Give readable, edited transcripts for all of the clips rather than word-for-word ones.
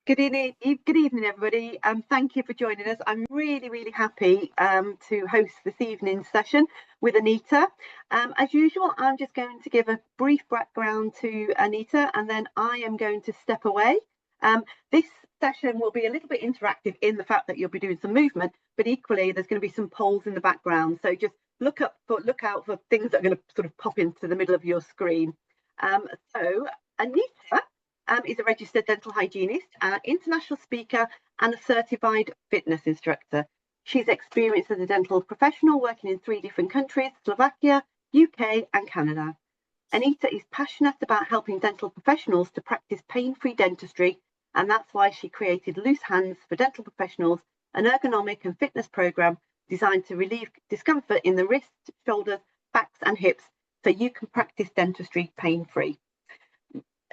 Good evening, everybody. Thank you for joining us. I'm really happy to host this evening's session with Anita. As usual, I'm just going to give a brief background to Anita, and then I am going to step away. This session will be a little bit interactive in the fact that you'll be doing some movement, but equally there's going to be some polls in the background. So just look out for things that are going to sort of pop into the middle of your screen. So Anita is a registered dental hygienist, international speaker, and a certified fitness instructor. She's experienced as a dental professional working in 3 different countries, Slovakia, UK, and Canada. Anita is passionate about helping dental professionals to practice pain-free dentistry, and that's why she created Loose Hands for Dental Professionals, an ergonomic and fitness program designed to relieve discomfort in the wrists, shoulders, backs, and hips so you can practice dentistry pain-free.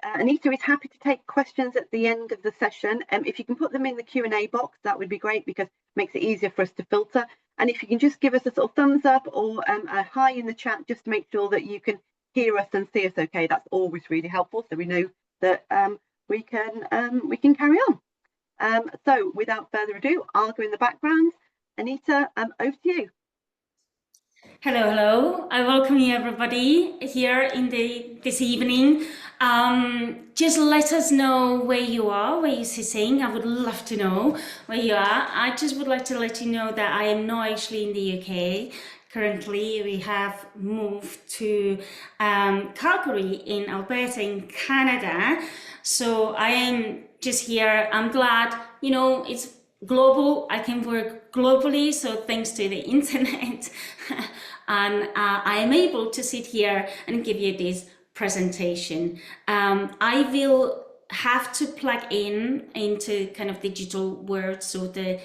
Anita is happy to take questions at the end of the session. If you can put them in the Q&A box, that would be great because it makes it easier for us to filter. And if you can just give us a sort of thumbs up or a hi in the chat, just to make sure that you can hear us and see us okay, that's always really helpful, so we know that we can carry on. So without further ado, I'll go in the background. Anita, over to you. Hello. I welcome you everybody here in this evening. Just let us know where you are, where you're sitting. I would love to know where you are. I just would like to let you know that I am not actually in the UK. Currently, we have moved to Calgary in Alberta in Canada. So I am just here. I'm glad, it's global. I can work globally, so thanks to the internet. And I am able to sit here and give you this presentation. I will have to plug into kind of digital world, so the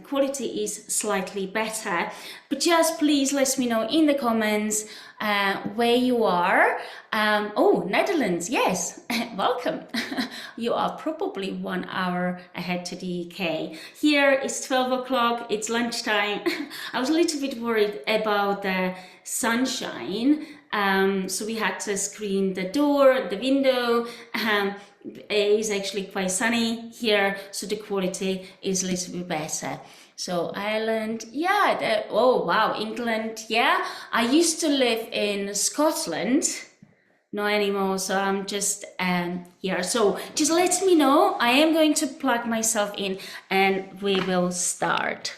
quality is slightly better. But just please let me know in the comments where you are. Oh, Netherlands, yes, welcome. You are probably 1 hour ahead to the UK. Here it's 12 o'clock, it's lunchtime. I was a little bit worried about the sunshine, so we had to screen the door, the window. It is actually quite sunny here, so the quality is a little bit better. So Ireland, yeah, oh wow, England, yeah. I used to live in Scotland, not anymore, so I'm just here. So just let me know. I am going to plug myself in and we will start.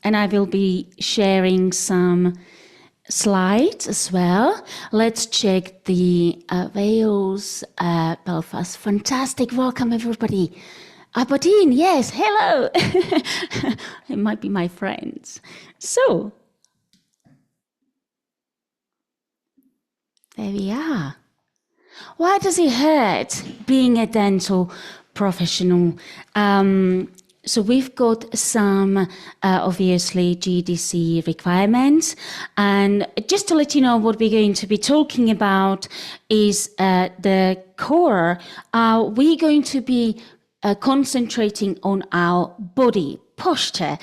And I will be sharing some slides as well. Let's check the Wales, Belfast. Fantastic, welcome everybody. Aberdeen, yes, hello. It might be my friends. So, there we are. Why does it hurt being a dental professional? So we've got some, obviously, GDC requirements. And just to let you know what we're going to be talking about is the core. We're going to be concentrating on our body posture.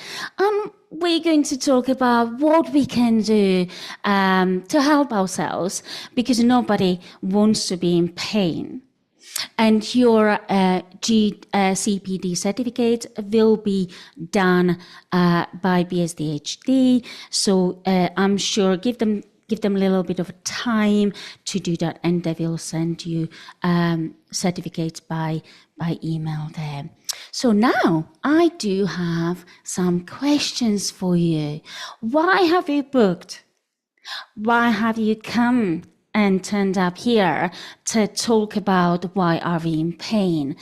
We're going to talk about what we can do to help ourselves, because nobody wants to be in pain. And your CPD certificate will be done by BSDHD. So I'm sure give them a little bit of time to do that, and they will send you certificates by email there. So now I do have some questions for you. Why have you booked? Why have you come and turned up here to talk about why are we in pain?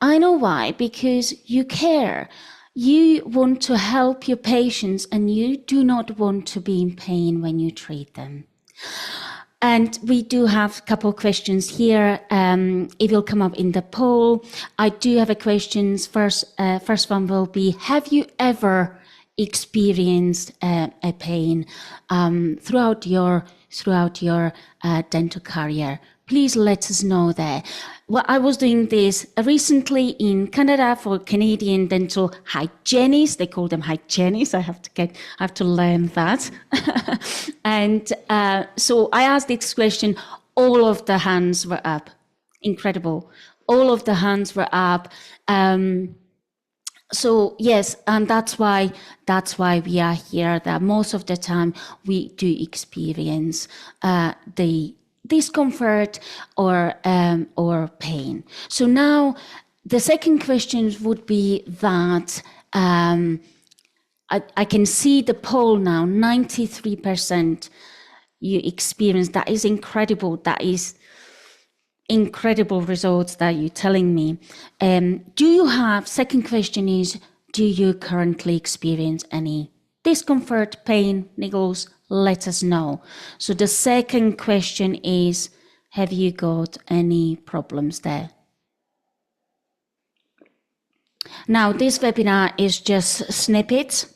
I know why, because you care. You want to help your patients and you do not want to be in pain when you treat them. And we do have a couple of questions here. It will come up in the poll. I do have a questions. First one will be, have you ever experienced a pain throughout your dental career? please let us know there. Well, I was doing this recently in Canada for Canadian dental hygienists. They call them hygienists. I have to learn that. And so I asked this question. All of the hands were up. Incredible. All of the hands were up. So yes, and that's why we are here. That most of the time we do experience the discomfort or pain. So now the second question would be that I can see the poll now. 93% you experience. That is incredible. That is incredible results that you're telling me. Do you have, second question is, do you currently experience any discomfort, pain, niggles? Let us know. So the second question is, have you got any problems there? Now, this webinar is just snippets.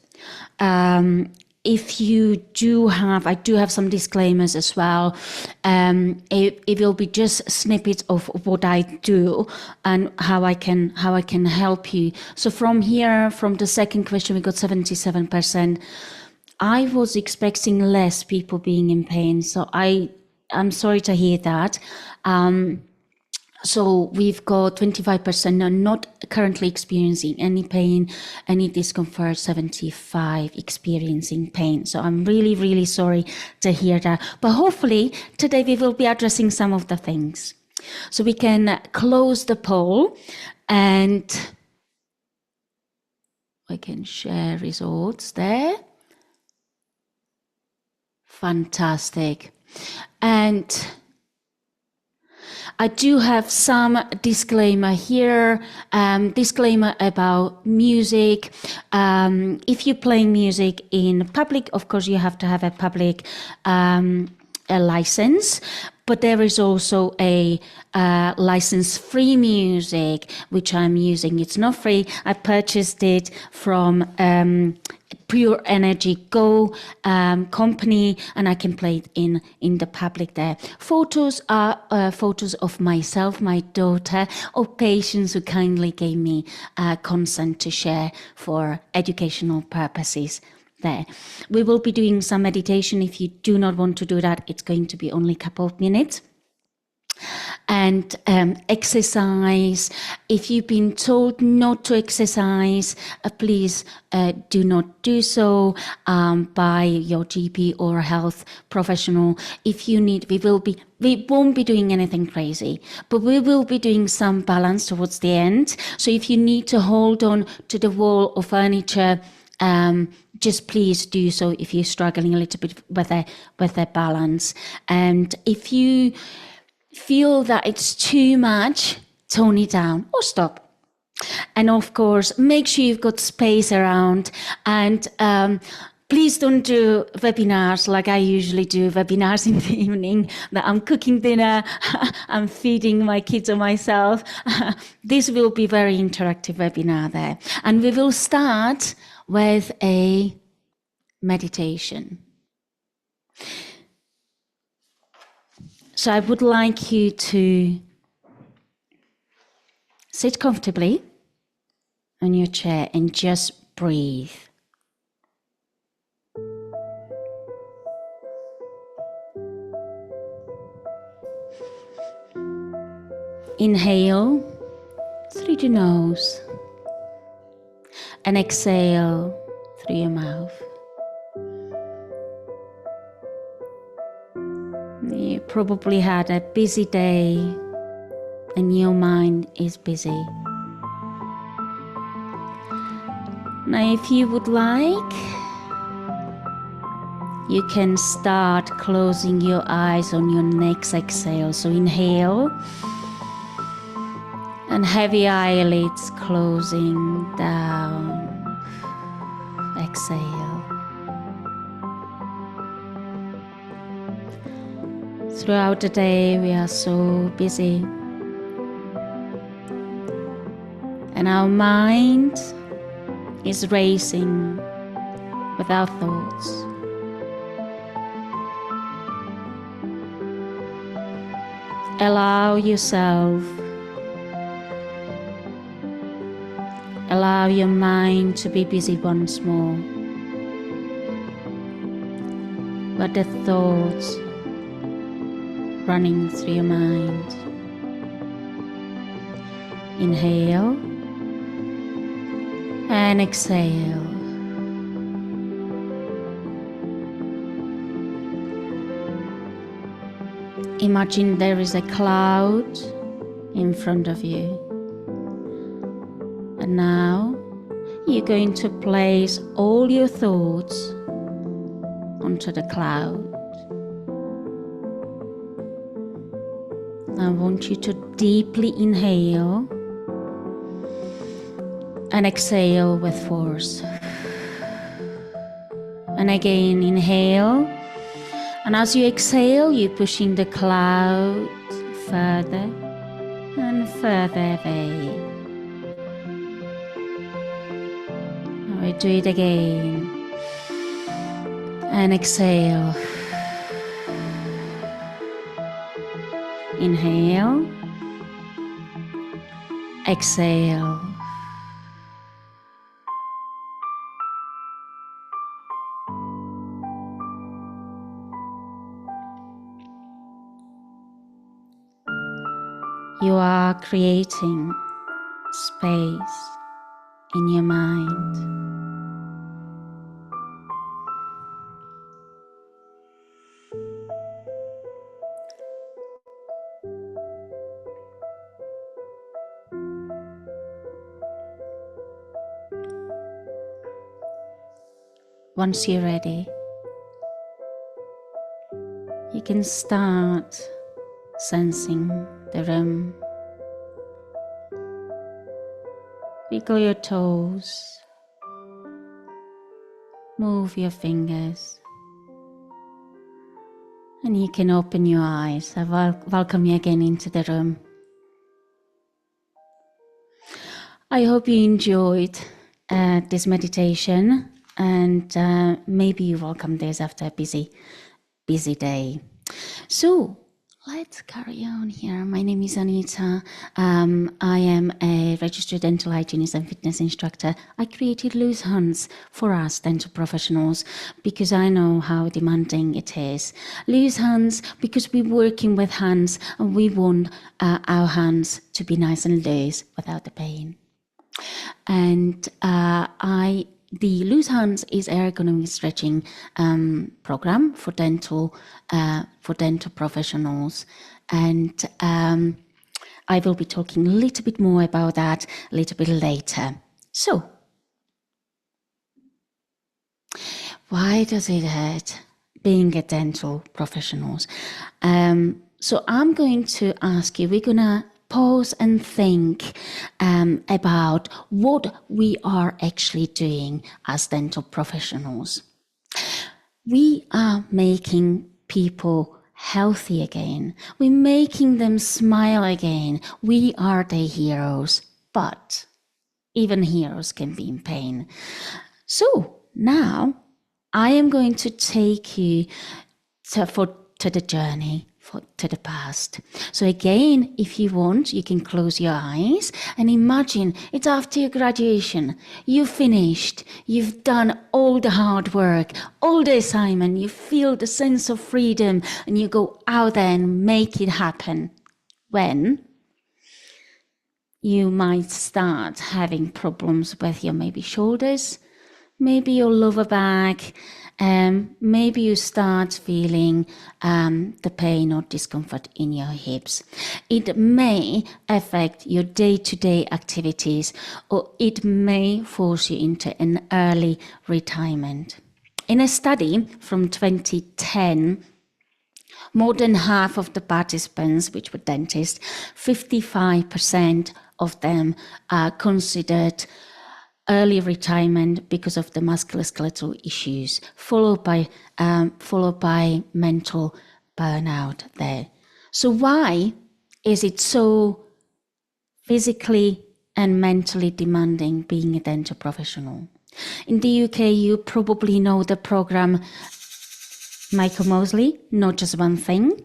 If you do have, I do have some disclaimers as well. It will be just snippets of what I do and how I can help you. So from here, from the second question, we got 77%. I was expecting less people being in pain, so I'm sorry to hear that. So we've got 25% are not currently experiencing any pain, any discomfort, 75 experiencing pain. So I'm really, really sorry to hear that. But hopefully today we will be addressing some of the things. So we can close the poll and I can share results there. Fantastic. And I do have some disclaimer here, disclaimer about music. If you're playing music in public, of course, you have to have a public a license, but there is also a license-free music, which I'm using. It's not free. I purchased it from Pure Energy Go company, and I can play it in the public there. Photos are photos of myself, my daughter, or patients who kindly gave me consent to share for educational purposes. There. We will be doing some meditation. If you do not want to do that, it's going to be only a couple of minutes. And exercise. If you've been told not to exercise, please do not do so by your GP or health professional. If you need, we won't be doing anything crazy, but we will be doing some balance towards the end. So if you need to hold on to the wall or furniture, just please do so if you're struggling a little bit with a balance. And if you feel that it's too much, tone it down or stop. And of course, make sure you've got space around, and please don't do webinars like I usually do, webinars in the evening, that I'm cooking dinner, I'm feeding my kids or myself. This will be very interactive webinar there. And we will start with a meditation. So I would like you to sit comfortably on your chair and just breathe. Inhale through the nose and exhale through your mouth. You probably had a busy day and your mind is busy. Now, if you would like, you can start closing your eyes on your next exhale. So inhale and heavy eyelids closing down. Exhale. Throughout the day, we are so busy, and our mind is racing with our thoughts. Allow yourself, allow your mind to be busy once more. Let the thoughts running through your mind. Inhale and exhale. Imagine there is a cloud in front of you. And now you're going to place all your thoughts onto the cloud. I want you to deeply inhale and exhale with force. And again, inhale. And as you exhale, you're pushing the cloud further and further away. Now we do it again. And exhale. Inhale. Exhale. You are creating space in your mind. Once you're ready, you can start sensing the room. Wiggle your toes, move your fingers, and you can open your eyes. I welcome you again into the room. I hope you enjoyed this meditation, and maybe you welcome this after a busy day. So let's carry on here. My name is Anita. I am a registered dental hygienist and fitness instructor. I created Loose Hands for us dental professionals because I know how demanding it is. Loose Hands because we're working with hands and we want our hands to be nice and loose without the pain. And the Loose Hands is ergonomic stretching program for dental professionals, and I will be talking a little bit more about that a little bit later. So, why does it hurt being a dental professionals? So I'm going to ask you. We're gonna pause and think about what we are actually doing as dental professionals. We are making people healthy again. We're making them smile again. We are the heroes, but even heroes can be in pain. So now I am going to take you to the journey, to the past. So again, if you want, you can close your eyes and imagine it's after your graduation. You finished, you've done all the hard work, all the assignment, you feel the sense of freedom and you go out there and make it happen. When you might start having problems with your maybe shoulders, maybe your lower back, maybe you start feeling the pain or discomfort in your hips. It may affect your day-to-day activities, or it may force you into an early retirement. In a study from 2010, more than half of the participants, which were dentists, 55% of them considered early retirement because of the musculoskeletal issues, followed by mental burnout there. So why is it so physically and mentally demanding being a dental professional? In the UK, you probably know the program Michael Mosley, Not Just One Thing.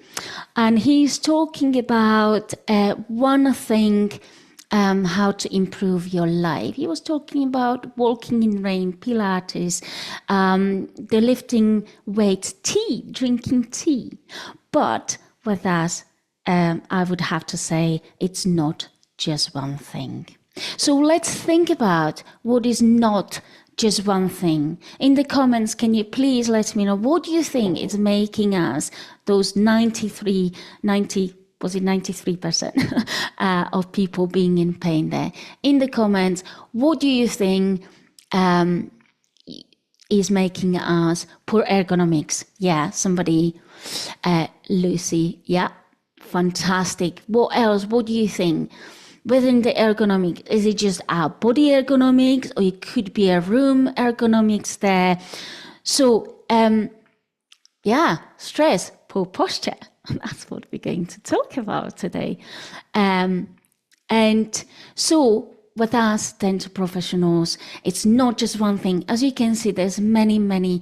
And he's talking about one thing, how to improve your life. He was talking about walking in rain, Pilates, the lifting weights, tea, drinking tea. But with us, I would have to say it's not just one thing. So let's think about what is not just one thing. In the comments, can you please let me know what do you think is making us those 93% of people being in pain there? In the comments, what do you think is making us poor ergonomics? Yeah, somebody, Lucy, yeah, fantastic. What else? What do you think? Within the ergonomics, is it just our body ergonomics, or it could be a room ergonomics there? So, yeah, stress, poor posture. That's what we're going to talk about today. And so with us dental professionals, it's not just one thing. As you can see, there's many,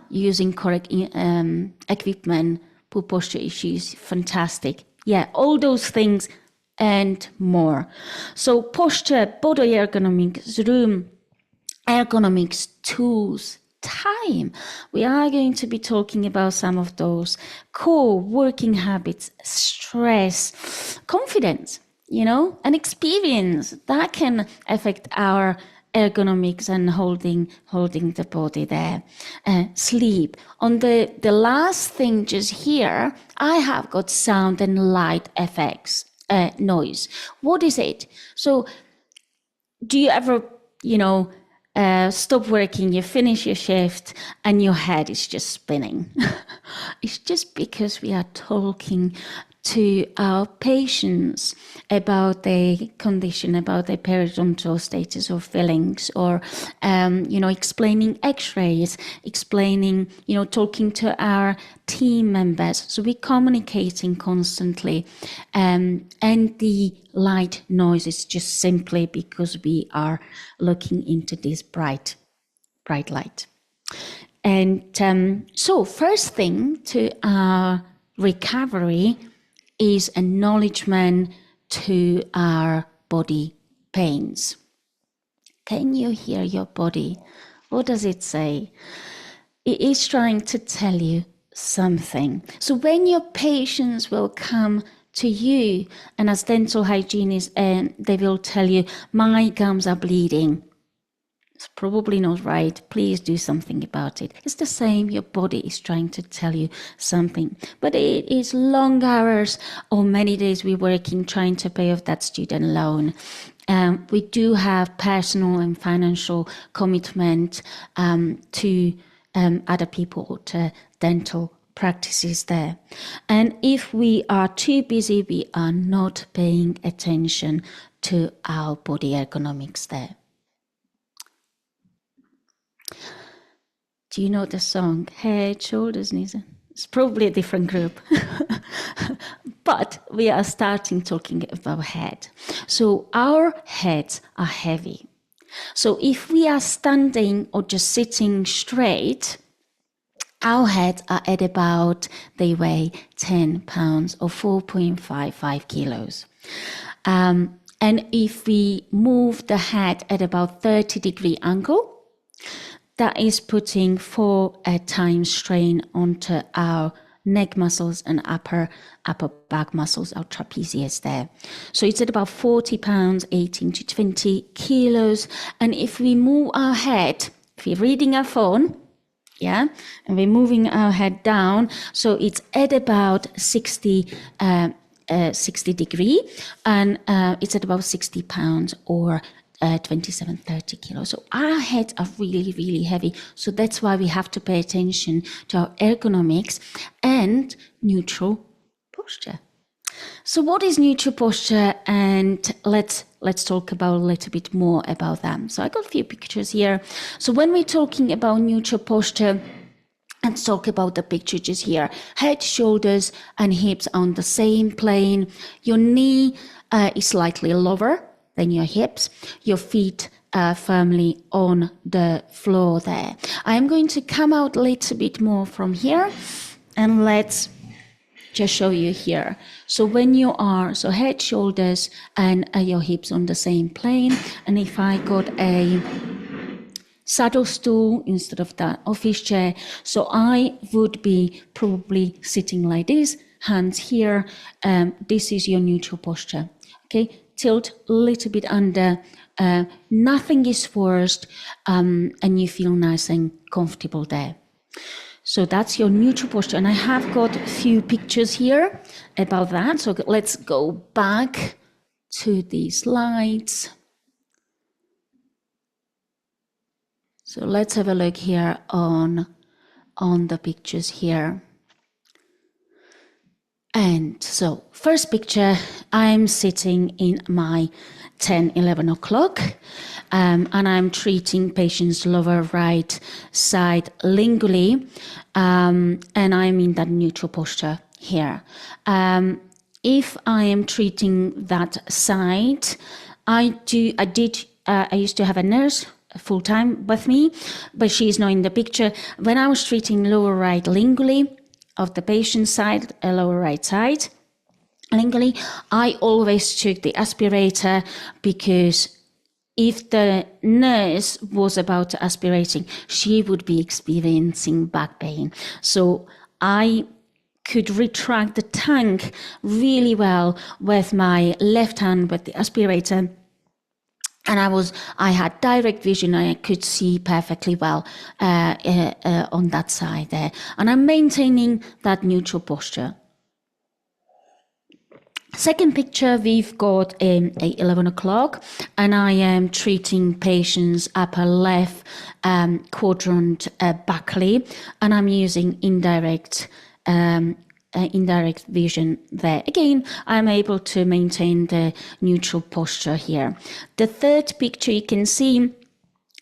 using correct equipment, poor posture issues, fantastic. Yeah, all those things and more. So posture, body ergonomics, room ergonomics, tools, time. We are going to be talking about some of those core working habits, stress, confidence, and experience that can affect our ergonomics and holding the body there. Sleep. On the last thing just here, I have got sound and light effects. Noise. What is it? So do you ever, stop working, you finish your shift and your head is just spinning? It's just because we are talking to our patients about their condition, about their periodontal status or fillings, or, explaining x-rays, explaining, talking to our team members. So we're communicating constantly. And the light noise is just simply because we are looking into this bright light. And so first thing to our recovery is acknowledgement to our body pains. Can you hear your body? What does it say? It is trying to tell you something. So when your patients will come to you, and as dental hygienists, they will tell you, my gums are bleeding. It's probably not right. Please do something about it. It's the same. Your body is trying to tell you something. But it is long hours or many days we're working trying to pay off that student loan. We do have personal and financial commitment to other people, to dental practices there. And if we are too busy, we are not paying attention to our body ergonomics there. Do you know the song, Head, Shoulders, Knees? It's probably a different group. But we are starting talking about head. So our heads are heavy. So if we are standing or just sitting straight, our heads are at about, they weigh 10 pounds or 4.55 kilos. And if we move the head at about 30-degree angle, that is putting 4 times strain onto our neck muscles and upper back muscles, our trapezius there. So it's at about 40 pounds, 18 to 20 kilos. And if we move our head, if we're reading our phone, and we're moving our head down, so it's at about 60 degree, and it's at about 60 pounds or 27-30 kilos. So our heads are really, really heavy. So that's why we have to pay attention to our ergonomics and neutral posture. So what is neutral posture? And let's talk about a little bit more about them. So I got a few pictures here. So when we're talking about neutral posture, let's talk about the picture just here. Head, shoulders, and hips on the same plane. Your knee is slightly lower than your hips. Your feet firmly on the floor there. I'm going to come out a little bit more from here, and let's just show you here. So when you are, so head, shoulders, and your hips on the same plane, and if I got a saddle stool instead of that office chair, so I would be probably sitting like this, hands here. This is your neutral posture. Okay, tilt a little bit under. Nothing is forced, and you feel nice and comfortable there. So that's your neutral posture. And I have got a few pictures here about that. So let's go back to these slides. So let's have a look here on the pictures here. And so first picture, I'm sitting in my 10, 11 o'clock, and I'm treating patient's lower right side lingually, and I'm in that neutral posture here. If I am treating that side, I used to have a nurse full time with me, but she's not in the picture. When I was treating lower right lingually of the patient side, lower right side, lingually, I always took the aspirator, because if the nurse was about to aspirating, she would be experiencing back pain. So I could retract the tank really well with my left hand with the aspirator. And I had direct vision. I could see perfectly well on that side there. And I'm maintaining that neutral posture. Second picture, we've got 11 o'clock, and I am treating patients upper left quadrant backly, and I'm using indirect vision there. Again, I'm able to maintain the neutral posture here. The third picture, you can see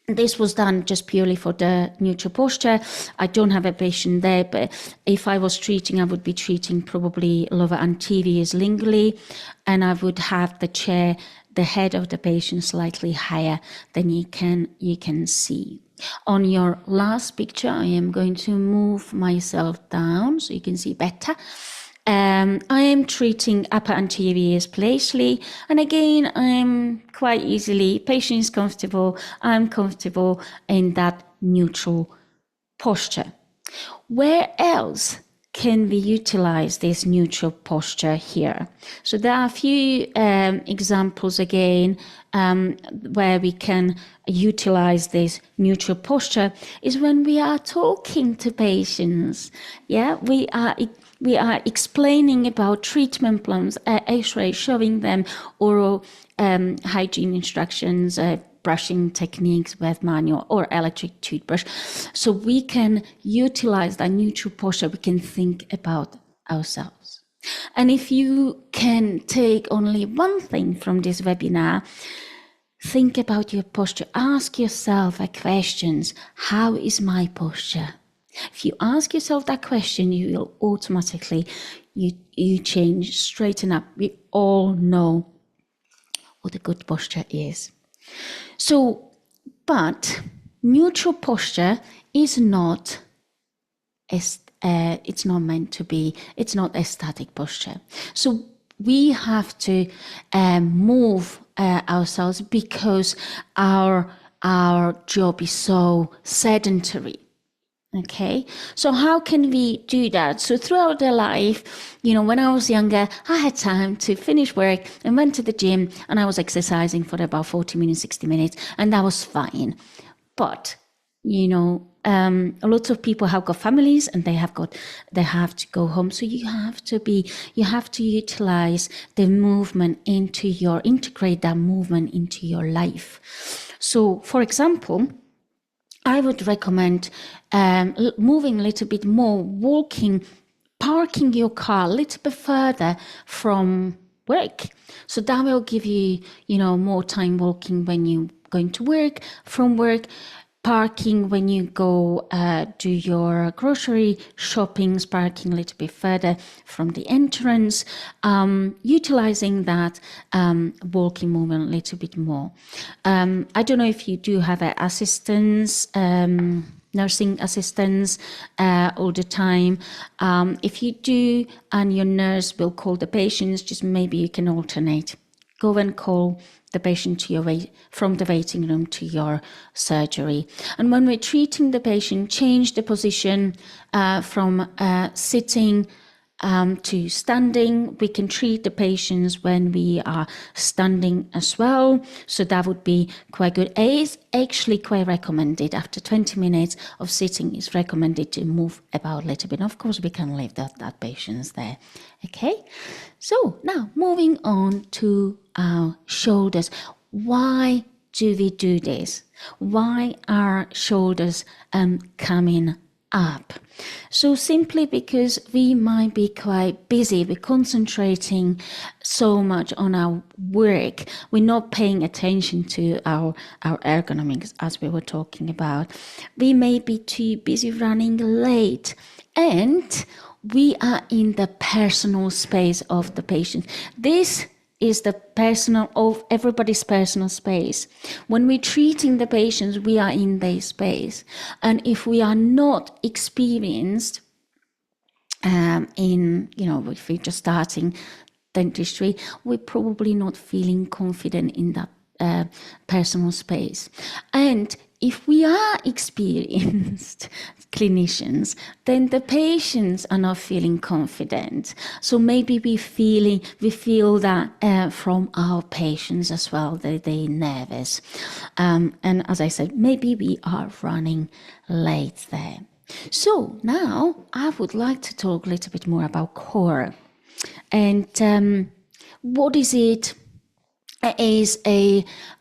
this was done just purely for the neutral posture. I don't have a patient there, but if I was treating, I would be treating probably lower anterior lingually, and I would have the chair, the head of the patient slightly higher than you can see. On your last picture, I am going to move myself down so you can see better. I am treating upper anterior spatially, and again, I'm quite easily, patient is comfortable, I'm comfortable in that neutral posture. Where else can we utilize this neutral posture here? So there are a few examples again where we can utilize this neutral posture is when we are talking to patients. Yeah, we are explaining about treatment plans, X-ray, showing them oral hygiene instructions, brushing techniques with manual or electric toothbrush. So we can utilize that neutral posture. We can think about ourselves. And if you can take only one thing from this webinar, think about your posture. Ask yourself a question. How is my posture? If you ask yourself that question, you will automatically, you change, straighten up. We all know what a good posture is. So, but neutral posture is not, it's not meant to be, it's not a static posture. So we have to move ourselves because our job is so sedentary. Okay, so how can we do that? So throughout their life, when I was younger, I had time to finish work and went to the gym, and I was exercising for about 40 minutes, 60 minutes, and that was fine. But, a lot of people have got families and they have to go home. So you have to utilize the movement integrate that movement into your life. So for example, I would recommend moving a little bit more, walking, parking your car a little bit further from work. So that will give you, more time walking when you're going to work, from work. parking when you go do your grocery shoppings, parking a little bit further from the entrance, utilizing that walking movement a little bit more. I don't know if you do have assistance, nursing assistants all the time. If you do, and your nurse will call the patients, just maybe you can alternate. Go and call the patient to your from the waiting room to your surgery. And when we're treating the patient, change the position from sitting to standing. We can treat the patients when we are standing as well. So that would be quite good. It's actually quite recommended. After 20 minutes of sitting, it's recommended to move about a little bit. Of course, we can leave that patients there. Okay. So now moving on to our shoulders. Why do we do this? Why are shoulders coming up? So simply because we might be quite busy, we're concentrating so much on our work, we're not paying attention to our ergonomics, as we were talking about. We may be too busy running late, and we are in the personal space of the patient. This is the personal of everybody's personal space. When we're treating the patients, we are in their space. And if we are not experienced if we're just starting dentistry, we're probably not feeling confident in that personal space. And if we are experienced clinicians, then the patients are not feeling confident. So maybe we feel that from our patients as well, that they're nervous. And as I said, maybe we are running late there. So now I would like to talk a little bit more about core. And what is it? Is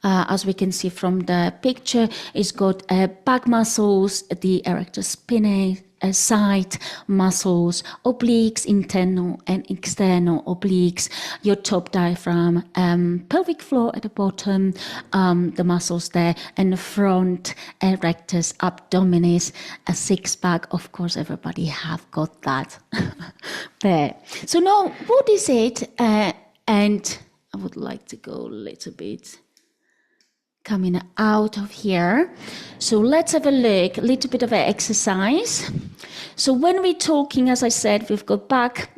as we can see from the picture, it's got back muscles, the erector spinae, side muscles, obliques, internal and external obliques, your top diaphragm, pelvic floor at the bottom, the muscles there, and the front erectus abdominis, a six-pack. Of course, everybody have got that there. So now, what is it? And I would like to go a little bit coming out of here. So let's have a look, a little bit of an exercise. So when we're talking, as I said, we've got back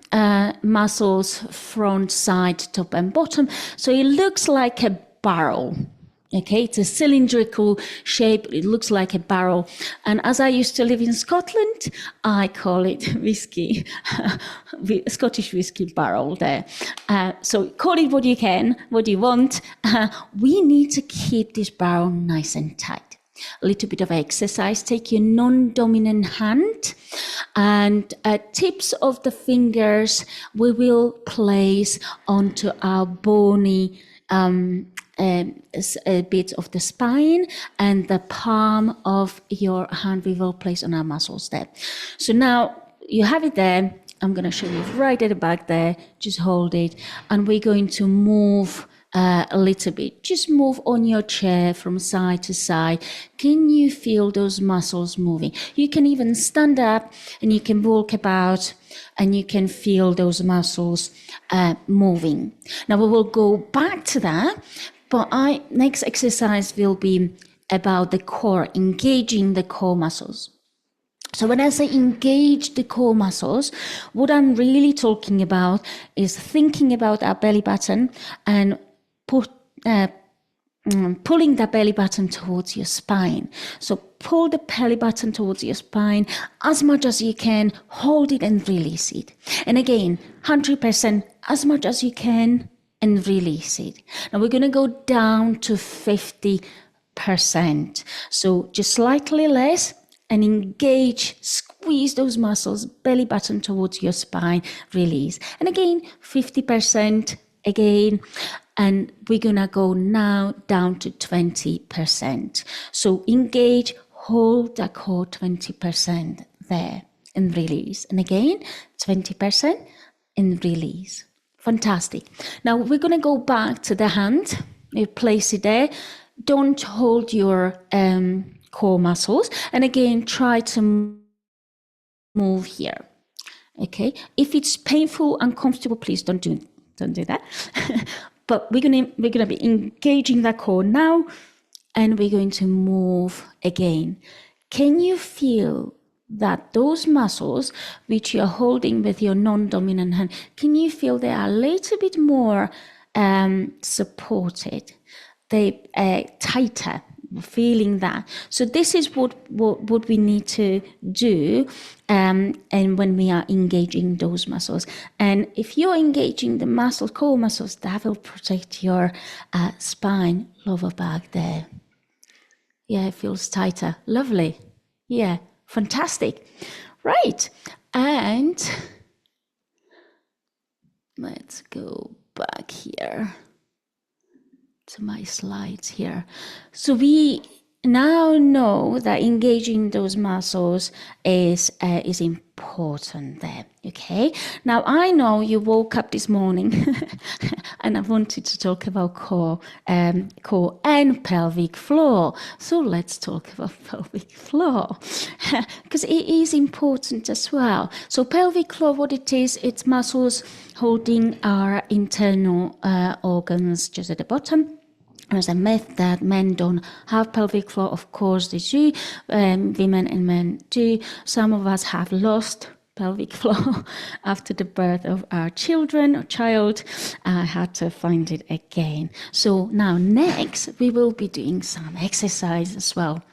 muscles, front, side, top and bottom. So it looks like a barrel. Okay, it's a cylindrical shape. It looks like a barrel. And as I used to live in Scotland, I call it whiskey, Scottish whiskey barrel there. So call it what you can, what you want. We need to keep this barrel nice and tight. A little bit of exercise. Take your non-dominant hand and tips of the fingers we will place onto our bony a bit of the spine, and the palm of your hand we will place on our muscles there. So now you have it there. I'm going to show you right at the back there. Just hold it, and we're going to move a little bit. Just move on your chair from side to side. Can you feel those muscles moving? You can even stand up and you can walk about and you can feel those muscles moving. Now we will go back to that, but next exercise will be about the core, engaging the core muscles. So when I say engage the core muscles, what I'm really talking about is thinking about our belly button and pulling the belly button towards your spine. So pull the belly button towards your spine as much as you can, hold it and release it. And again, 100% as much as you can and release it. Now we're going to go down to 50%. So just slightly less and engage, squeeze those muscles, belly button towards your spine, release. And again, 50% again. And we're going to go now down to 20%. So engage, hold the core 20% there and release. And again, 20% and release. Fantastic. Now we're going to go back to the hand. You place it there. Don't hold your core muscles. And again, try to move here. Okay, if it's painful, uncomfortable, please don't do that. But we're gonna be engaging that core now, and we're going to move again. Can you feel that those muscles which you're holding with your non-dominant hand, can you feel they are a little bit more supported? They tighter, feeling that. So this is what we need to do, and when we are engaging those muscles. And if you're engaging the muscles, core muscles, that will protect your spine, lower back there. Yeah, it feels tighter. Lovely. Yeah, fantastic. Right. And let's go back here to my slides here. So we now know that engaging those muscles is important there. Okay. Now I know you woke up this morning and I wanted to talk about core and pelvic floor. So let's talk about pelvic floor because it is important as well. So pelvic floor, what it is, it's muscles holding our internal organs just at the bottom. There's a myth that men don't have pelvic floor. Of course they do. Women and men do. Some of us have lost pelvic floor after the birth of our children or child. I had to find it again. So now next we will be doing some exercise as well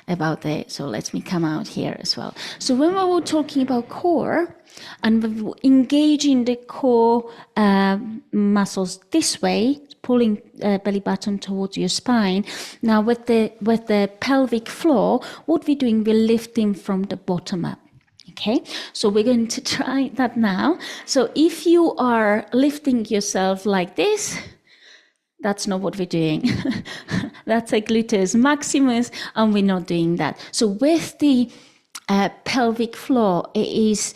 about that. So let me come out here as well. So when we were talking about core and we were engaging the core muscles this way, pulling belly button towards your spine. Now with the pelvic floor, what we're doing, we're lifting from the bottom up. Okay, so we're going to try that now. So if you are lifting yourself like this, that's not what we're doing. That's a gluteus maximus, and we're not doing that. So with the pelvic floor, it is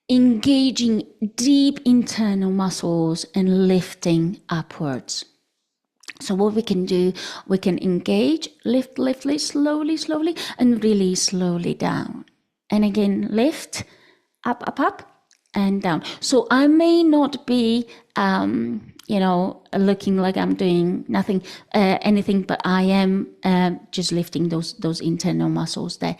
engaging deep internal muscles and lifting upwards. So what we can do, we can engage, lift slowly, and release slowly down. And again, lift, up, and down. So I may not be, looking like I'm doing anything, but I am just lifting those internal muscles there.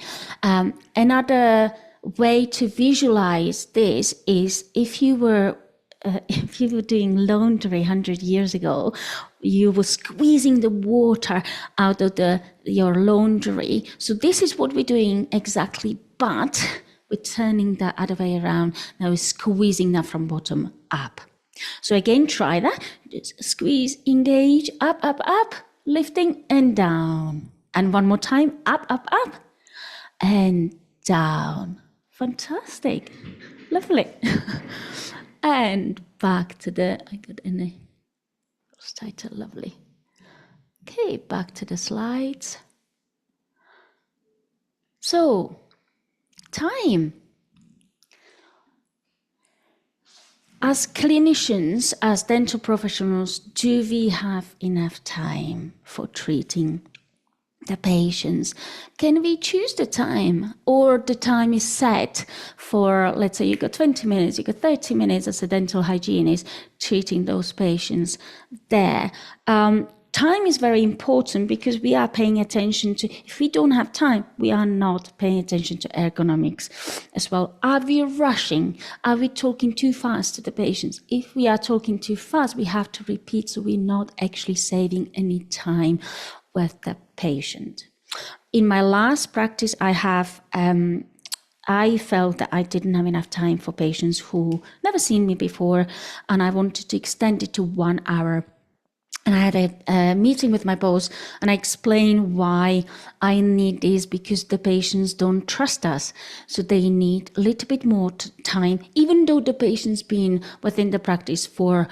Another way to visualize this is if you were doing laundry 100 years ago, you were squeezing the water out of your laundry. So this is what we're doing exactly, but we're turning the other way around. Now we're squeezing that from bottom up. So again, try that. Just squeeze, engage, up, lifting and down. And one more time, up, and down. Fantastic. Lovely. And back to I got in a title, lovely. Okay, back to the slides. So, time. As clinicians, as dental professionals, do we have enough time for treating the patients? Can we choose the time, or the time is set for, let's say you got 20 minutes, you got 30 minutes as a dental hygienist treating those patients there. Time is very important because we are paying attention to, if we don't have time, we are not paying attention to ergonomics as well. Are we rushing? Are we talking too fast to the patients? If we are talking too fast, we have to repeat, so we're not actually saving any time with the patient. In my last practice, I felt that I didn't have enough time for patients who never seen me before, and I wanted to extend it to 1 hour. And I had a meeting with my boss, and I explained why I need this, because the patients don't trust us. So they need a little bit more time, even though the patient's been within the practice for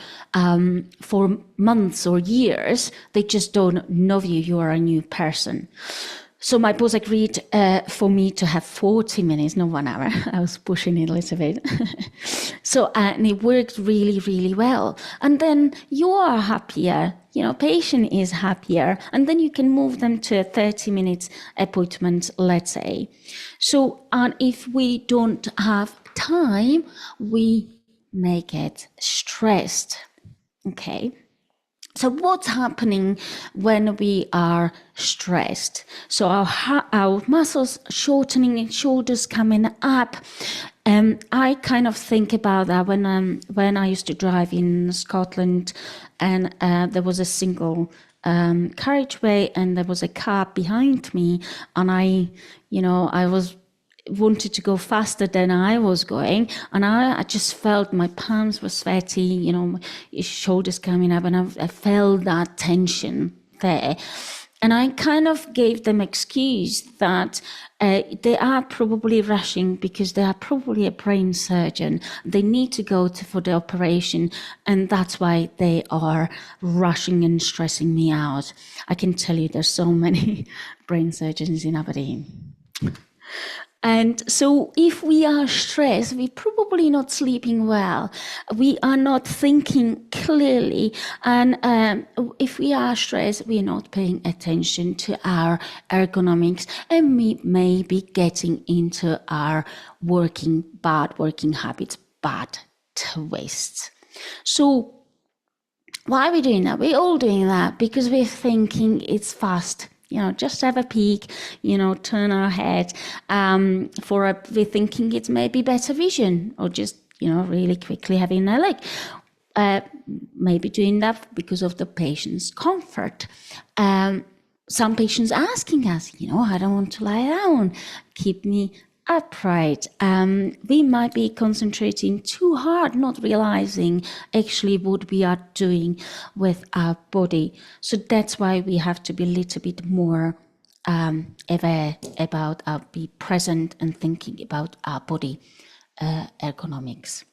months or years, they just don't know you. You are a new person. So my boss agreed for me to have 40 minutes, not 1 hour. I was pushing it a little bit. So, and it worked really, really well. And then you are happier, patient is happier. And then you can move them to a 30 minutes appointment, let's say. So, and if we don't have time, we make it stressed. Okay. So what's happening when we are stressed? So our muscles shortening, shoulders coming up. I kind of think about that when I used to drive in Scotland, and there was a single carriageway, and there was a car behind me, and I wanted to go faster than I was going, and I just felt my palms were sweaty, my shoulders coming up, and I felt that tension there. And I kind of gave them excuse that they are probably rushing because they are probably a brain surgeon. They need to go for the operation, and that's why they are rushing and stressing me out. I can tell you there's so many brain surgeons in Aberdeen. And so if we are stressed, we're probably not sleeping well. We are not thinking clearly. And if we are stressed, we're not paying attention to our ergonomics, and we may be getting into our bad working habits, bad twists. So why are we doing that? We're all doing that because we're thinking it's fast. Just have a peek, turn our head we're thinking it's maybe better vision, or just, really quickly having a look. Maybe doing that because of the patient's comfort. Some patients asking us, I don't want to lie down, keep me upright. We might be concentrating too hard, not realizing actually what we are doing with our body. So that's why we have to be a little bit more aware about be present and thinking about our body ergonomics.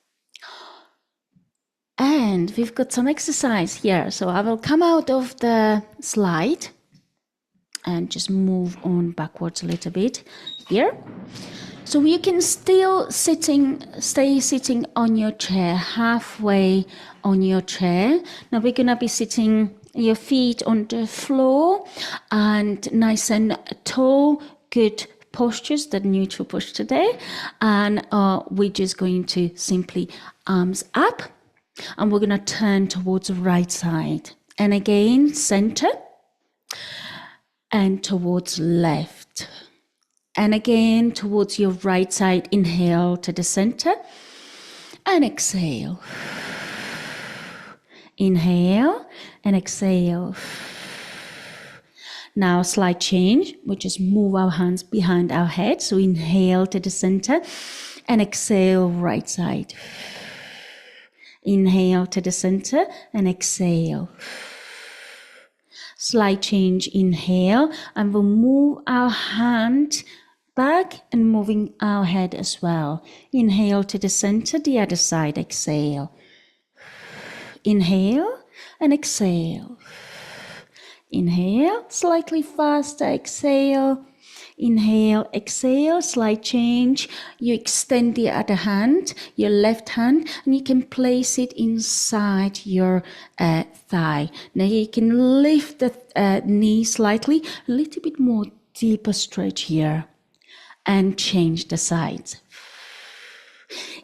And we've got some exercise here. So I will come out of the slide and just move on backwards a little bit here. So you can still stay sitting on your chair, halfway on your chair. Now we're gonna be sitting your feet on the floor and nice and tall, good postures, the neutral posture today. And we're just going to simply arms up, and we're gonna turn towards the right side. And again, center, and towards left. And again, towards your right side, inhale to the center and exhale. Inhale and exhale. Now, slight change. We just move our hands behind our head. So inhale to the center and exhale, right side. Inhale to the center and exhale. Slight change, inhale, and we'll move our hand back and moving our head as well. Inhale to the center, the other side, exhale. Inhale and exhale. Inhale, slightly faster, exhale. Inhale, exhale, slight change. You extend the other hand, your left hand, and you can place it inside your thigh. Now you can lift the knee slightly, a little bit more deeper stretch here, and change the sides.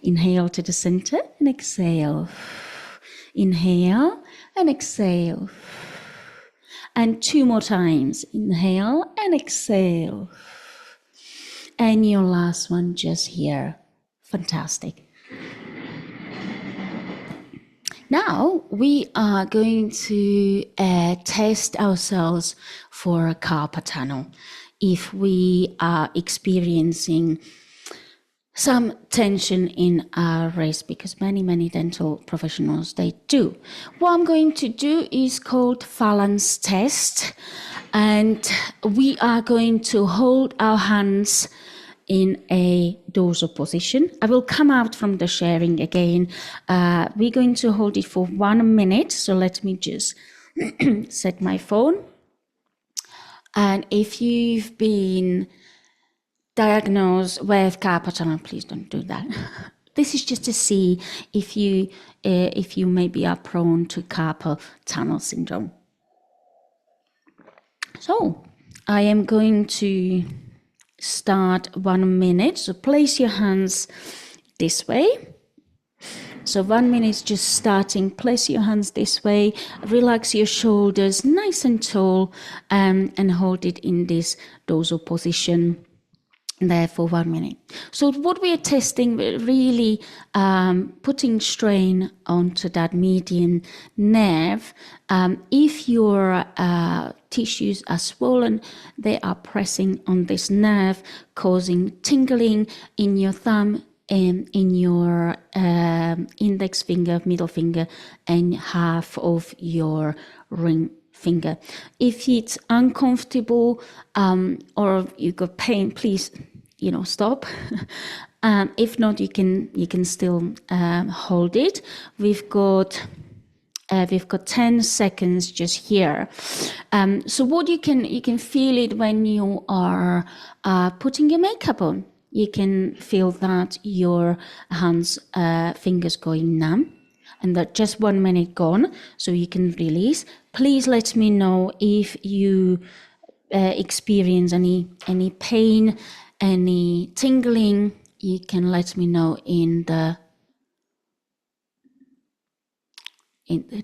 Inhale to the center and exhale. Inhale and exhale. And 2 more times. Inhale and exhale. And your last one just here. Fantastic. Now we are going to test ourselves for a carpal tunnel. If we are experiencing some tension in our wrist, because many dental professionals, they do. What I'm going to do is called phalanx test, and we are going to hold our hands in a dorsal position. I will come out from the sharing again. We're going to hold it for 1 minute, so let me just set my phone. And if you've been diagnosed with carpal tunnel, please don't do that. This is just to see if you maybe are prone to carpal tunnel syndrome. So I am going to start 1 minute. So place your hands this way. So 1 minute just starting. Place your hands this way. Relax your shoulders nice and tall, and hold it in this dorsal position there for 1 minute. So what we are testing, we're really putting strain onto that median nerve. If your tissues are swollen, they are pressing on this nerve, causing tingling in your thumb and in your index finger, middle finger, and half of your ring finger. If it's uncomfortable or you got pain, please, stop. If not, you can still hold it. We've got 10 seconds just here. So what you can feel it when you are putting your makeup on. You can feel that your hands, fingers going numb, and that just 1 minute gone, so you can release. Please let me know if you experience any pain, any tingling. You can let me know in the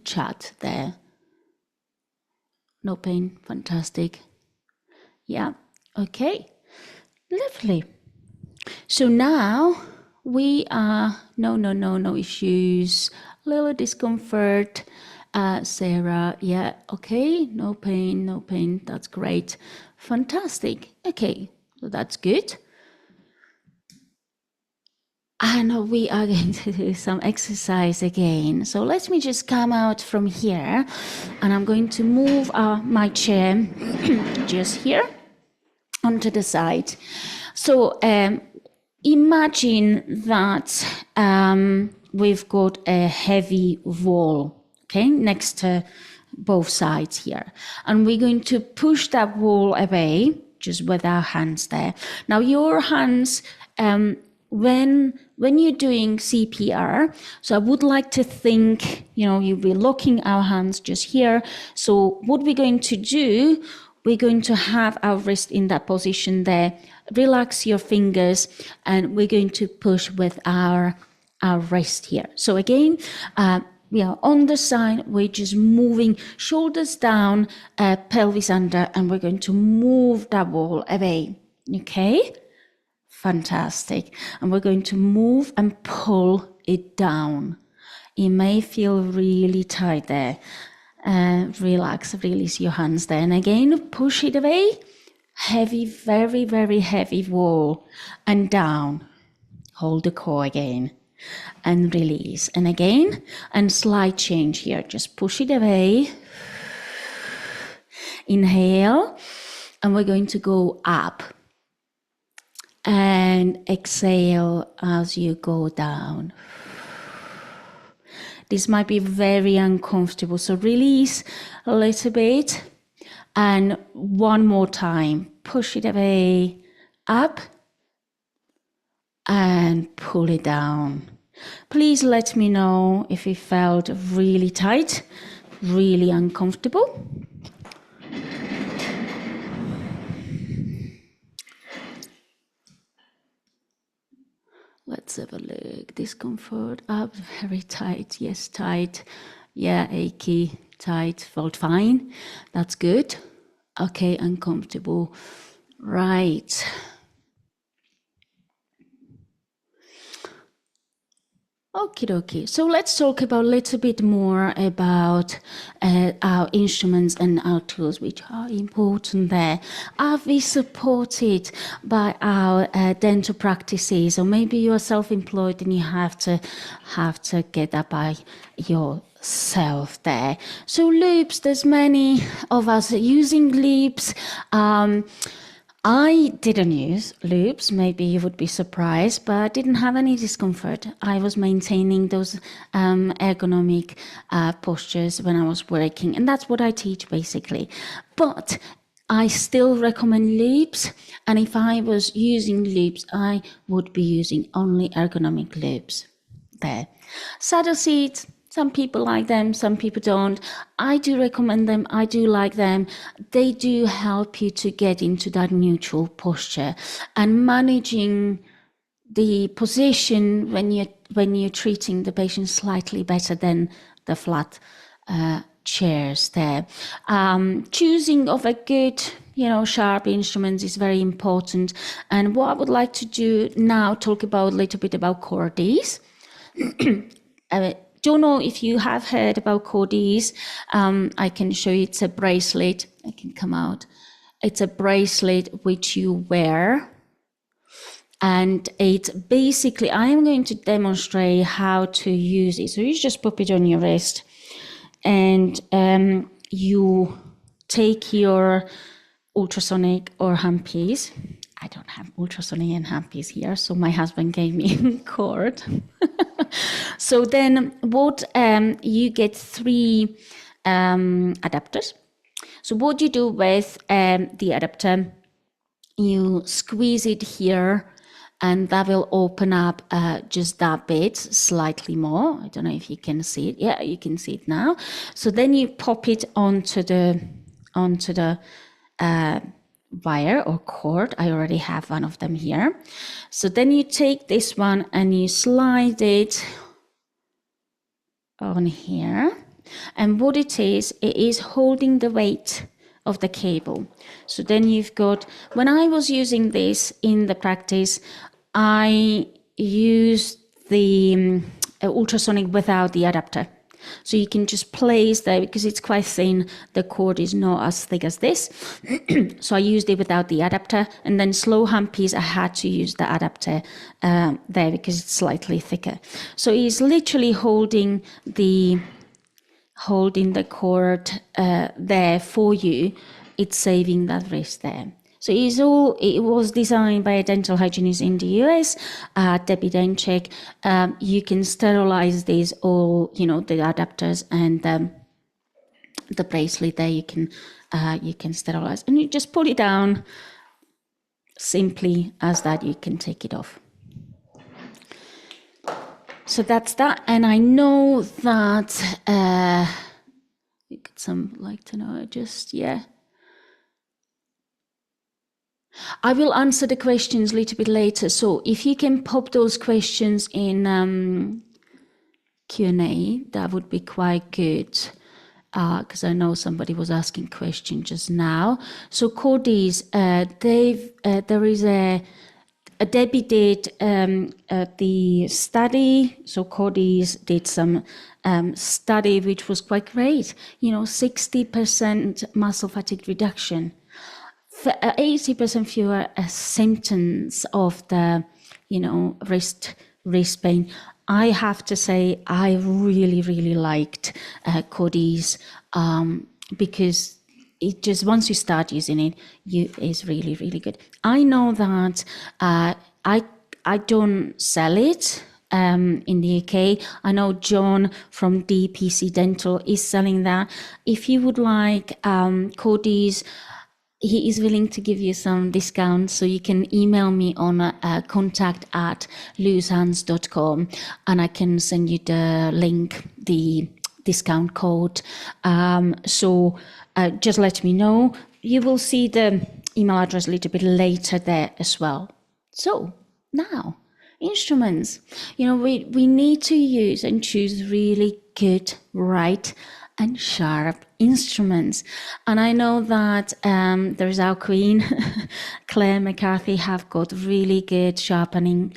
chat there. No pain, fantastic. Yeah, okay, lovely. So now we are, no issues, little discomfort. Sarah, yeah, okay, no pain, that's great, fantastic. Okay, so that's good. And we are going to do some exercise again. So let me just come out from here, and I'm going to move my chair just here onto the side. So imagine that we've got a heavy wall, okay, next to both sides here. And we're going to push that wall away just with our hands there. Now your hands, when you're doing CPR, so I would like to think, you'll be locking our hands just here. So what we're going to do, we're going to have our wrist in that position there. Relax your fingers, and we're going to push with our wrist here. So again, we are on the side, we're just moving shoulders down, pelvis under, and we're going to move that wall away, okay? Fantastic. And we're going to move and pull it down. You may feel really tight there. Relax, release your hands there. And again, push it away. Heavy, very, very heavy wall. And down. Hold the core again. And release. And again, and slight change here. Just push it away. Inhale. And we're going to go up. And exhale as you go down. This might be very uncomfortable, so release a little bit. And one more time, push it away, up, and pull it down. Please let me know if it felt really tight, really uncomfortable. Let's have a look. Discomfort, up, very tight. Yes, tight. Yeah, achy, tight. Felt fine. That's good. Okay, uncomfortable. Right. Okie dokie. So let's talk about a little bit more about our instruments and our tools, which are important there. Are we supported by our dental practices, or maybe you are self-employed and you have to get that by yourself there? So loops, there's many of us using loops. I didn't use loops, maybe you would be surprised, but I didn't have any discomfort. I was maintaining those ergonomic postures when I was working, and that's what I teach basically. But I still recommend loops. And if I was using loops, I would be using only ergonomic loops there. Saddle seats, some people like them, some people don't. I do recommend them. I do like them. They do help you to get into that neutral posture and managing the position when you're treating the patient slightly better than the flat chairs there. Choosing of a good, sharp instruments is very important. And what I would like to do now, talk about a little bit about Cordes. Don't know if you have heard about Cordes. I can show you. It's a bracelet. I can come out. It's a bracelet which you wear. And it's basically, I am going to demonstrate how to use it. So you just pop it on your wrist and you take your ultrasonic or handpiece. I don't have ultrasonic and handpiece here, so my husband gave me a cord. So then what, you get 3 adapters. So what you do with the adapter, you squeeze it here, and that will open up just that bit slightly more. I don't know if you can see it. Yeah, you can see it now. So then you pop it onto the wire or cord. I already have one of them here. So then you take this one and you slide it on here. And what it is holding the weight of the cable. So then you've got, when I was using this in the practice, I used the ultrasonic without the adapter. So you can just place there, because it's quite thin, the cord is not as thick as this. So I used it without the adapter, and then slow handpiece I had to use the adapter there because it's slightly thicker. So it's literally holding the cord there for you. It's saving that risk there. So it was designed by a dental hygienist in the US, Debbie Denchek. You can sterilize these all, the adapters and the bracelet there. You can sterilize, and you just pull it down simply as that. You can take it off. So that's that. And I know that you got some like to know I will answer the questions a little bit later. So if you can pop those questions in Q&A, that would be quite good. Because I know somebody was asking questions just now. So Cordes, there is Debbie did the study. So Cordes did some study which was quite great. 60% muscle fatigue reduction. 80% fewer symptoms of the, wrist pain. I have to say, I really, really liked Cordes because it just, once you start using it, it's really, really good. I know that I don't sell it in the UK. I know John from DPC Dental is selling that. If you would like Cordes, he is willing to give you some discounts, so you can email me on contact@loosehands.com and I can send you the link, the discount code. So just let me know. You will see the email address a little bit later there as well. So now, instruments. We need to use and choose really good, right, and sharp instruments. And I know that there's our queen, Claire McCarthy, have got really good sharpening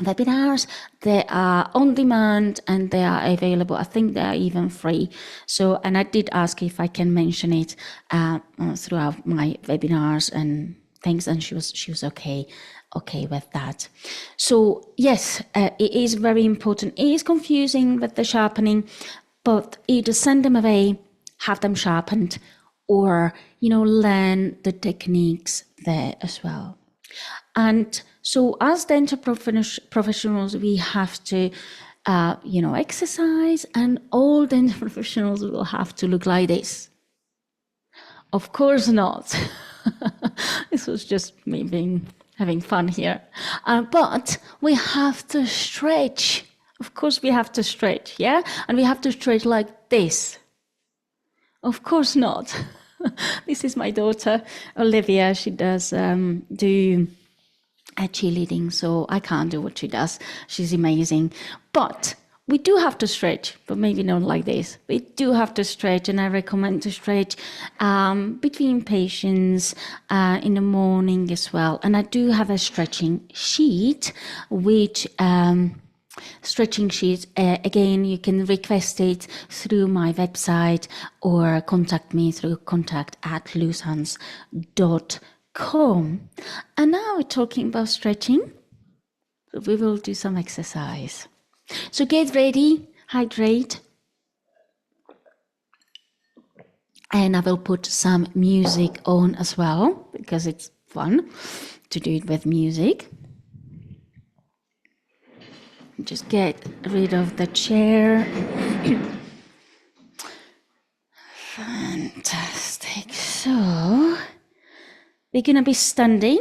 webinars. They are on demand and they are available. I think they are even free. So, and I did ask if I can mention it throughout my webinars and things, and she was okay with that. So yes, it is very important. It is confusing with the sharpening, but either send them away, have them sharpened, or, learn the techniques there as well. And so as dental professionals, we have to, exercise, and all dental professionals will have to look like this. Of course not. This was just me having fun here. But we have to stretch. Of course we have to stretch, yeah? And we have to stretch like this. Of course not. This is my daughter, Olivia. She does do cheerleading, so I can't do what she does. She's amazing. But we do have to stretch, but maybe not like this. We do have to stretch, and I recommend to stretch between patients in the morning as well. And I do have a stretching sheet, which stretching sheet, again, you can request it through my website or contact me through contact@loosehands.com. And now we're talking about stretching. So we will do some exercise. So get ready, hydrate. And I will put some music on as well, because it's fun to do it with music. Just get rid of the chair. Fantastic. So we're going to be standing.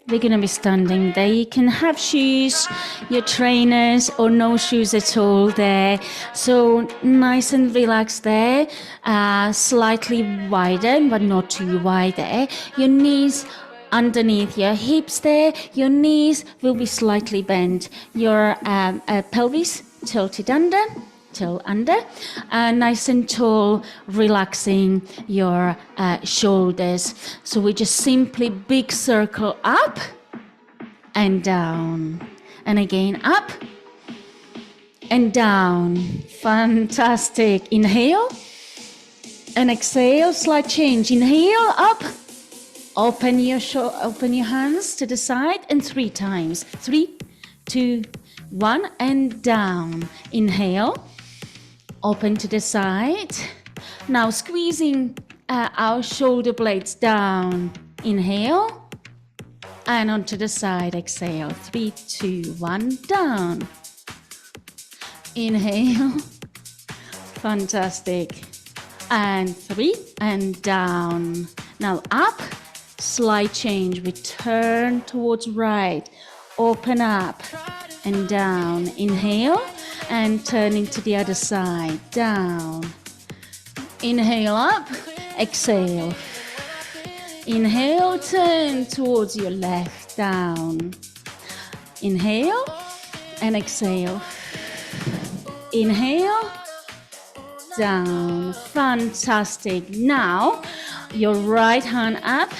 We're going to be standing there. You can have shoes, your trainers, or no shoes at all there. So nice and relaxed there. Slightly wider, but not too wide there. Your knees underneath your hips there. Your knees will be slightly bent. Your pelvis tilted under. Nice and tall, relaxing your shoulders. So we just simply big circle up and down, and again up and down. Fantastic. Inhale and exhale, slight change. Inhale, up, open your hands to the side, and 3 times. 3, 2, 1, and down. Inhale. Open to the side. Now squeezing our shoulder blades down. Inhale. And onto the side. Exhale. 3, 2, 1. Down. Inhale. Fantastic. And 3. And down. Now up. Slight change. We turn towards right. Open up. And down. Inhale. And turning to the other side, down. Inhale up, exhale. Inhale, turn towards your left, down. Inhale and exhale. Inhale, down. Fantastic. Now, your right hand up.